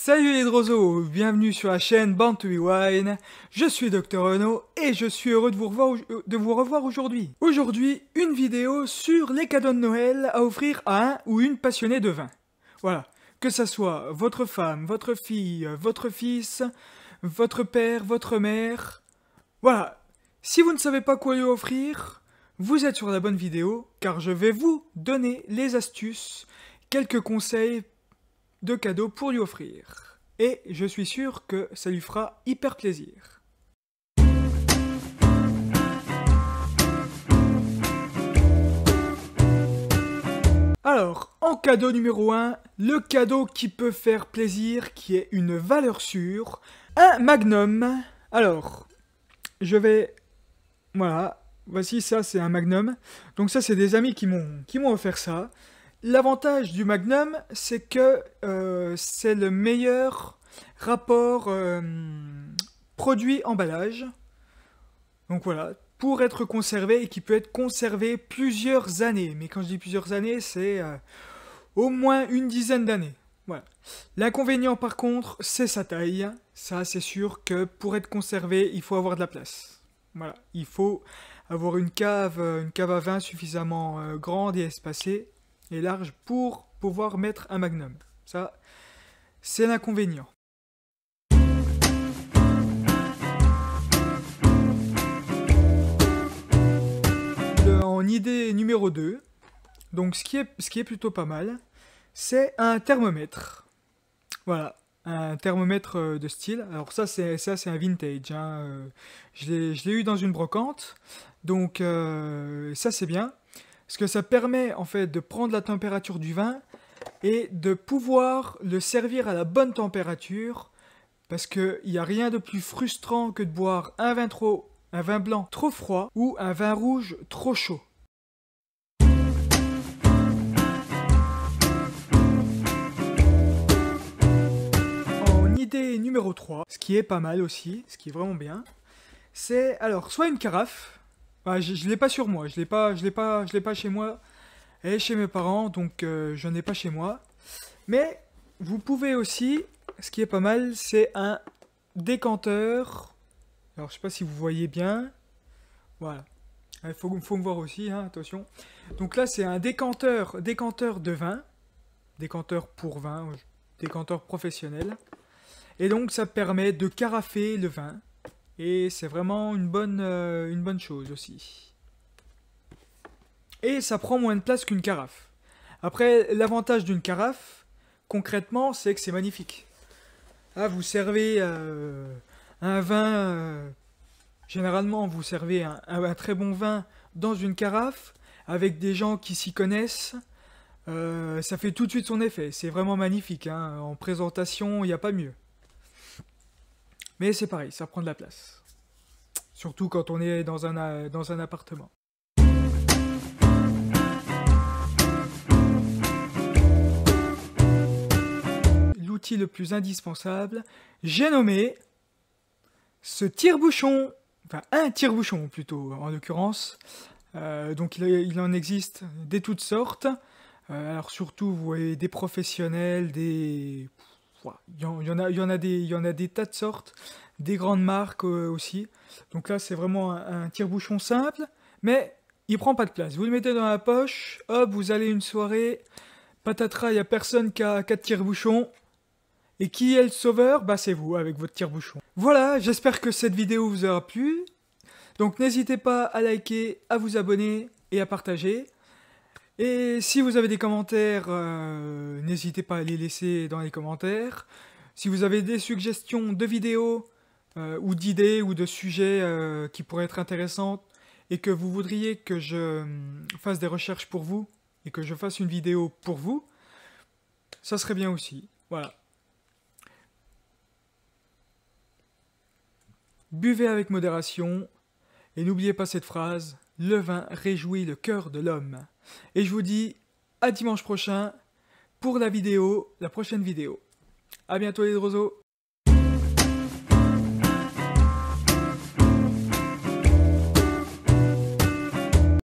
Salut les Drosos, bienvenue sur la chaîne Born to Be Wine. Je suis Dr Renaud et je suis heureux de vous revoir aujourd'hui. Aujourd'hui, une vidéo sur les cadeaux de Noël à offrir à un ou une passionnée de vin. Voilà, que ça soit votre femme, votre fille, votre fils, votre père, votre mère. Voilà, si vous ne savez pas quoi lui offrir, vous êtes sur la bonne vidéo car je vais vous donner les astuces, quelques conseils de cadeaux pour lui offrir. Et je suis sûr que ça lui fera hyper plaisir. Alors, en cadeau numéro 1, le cadeau qui peut faire plaisir, qui est une valeur sûre, un Magnum. Alors, je vais... Voilà, voici ça, c'est un Magnum. Donc ça, c'est des amis qui m'ont offert ça. L'avantage du Magnum, c'est que c'est le meilleur rapport produit-emballage. Donc voilà, pour être conservé et qui peut être conservé plusieurs années. Mais quand je dis plusieurs années, c'est au moins une dizaine d'années. Voilà. L'inconvénient par contre, c'est sa taille. Ça, c'est sûr que pour être conservé, il faut avoir de la place. Voilà, il faut avoir une cave à vin suffisamment grande et espacée et large pour pouvoir mettre un Magnum. Ça, c'est l'inconvénient. En idée numéro 2, donc ce qui est plutôt pas mal, c'est un thermomètre. Voilà, un thermomètre de style. Alors ça c'est un vintage, hein. Je l'ai eu dans une brocante, donc ça c'est bien. Parce que ça permet en fait de prendre la température du vin et de pouvoir le servir à la bonne température. Parce qu'il n'y a rien de plus frustrant que de boire un vin blanc trop froid ou un vin rouge trop chaud. En idée numéro 3, ce qui est pas mal aussi, ce qui est vraiment bien, c'est alors soit une carafe. Je l'ai pas sur moi, je l'ai pas chez moi. Elle est chez mes parents, donc je n'en ai pas chez moi. Mais vous pouvez aussi, ce qui est pas mal, c'est un décanteur. Alors je sais pas si vous voyez bien. Voilà. Il faut me voir aussi, hein, attention. Donc là c'est un décanteur de vin. Décanteur pour vin, décanteur professionnel. Et donc ça permet de carafer le vin. Et c'est vraiment une bonne chose aussi. Et ça prend moins de place qu'une carafe. Après, l'avantage d'une carafe, concrètement, c'est que c'est magnifique. Là, vous servez un vin... généralement, vous servez un très bon vin dans une carafe, avec des gens qui s'y connaissent. Ça fait tout de suite son effet. C'est vraiment magnifique, hein. En présentation, il n'y a pas mieux. Mais c'est pareil, ça prend de la place. Surtout quand on est dans un appartement. L'outil le plus indispensable, j'ai nommé ce tire-bouchon, enfin un tire-bouchon plutôt en l'occurrence. Donc il en existe de toutes sortes. Alors surtout, vous voyez des professionnels, il y en a des tas de sortes, des grandes marques aussi. Donc là, c'est vraiment un tire-bouchon simple, mais il prend pas de place. Vous le mettez dans la poche, hop, vous allez une soirée, patatras, il n'y a personne qui a de tire-bouchon. Et qui est le sauveur? Bah c'est vous, avec votre tire-bouchon. Voilà, j'espère que cette vidéo vous aura plu. Donc n'hésitez pas à liker, à vous abonner et à partager. Et si vous avez des commentaires, n'hésitez pas à les laisser dans les commentaires. Si vous avez des suggestions de vidéos, ou d'idées, ou de sujets qui pourraient être intéressants, et que vous voudriez que je fasse des recherches pour vous, et que je fasse une vidéo pour vous, ça serait bien aussi. Voilà. Buvez avec modération, et n'oubliez pas cette phrase, le vin réjouit le cœur de l'homme. Et je vous dis à dimanche prochain pour la prochaine vidéo. A bientôt les Drosos.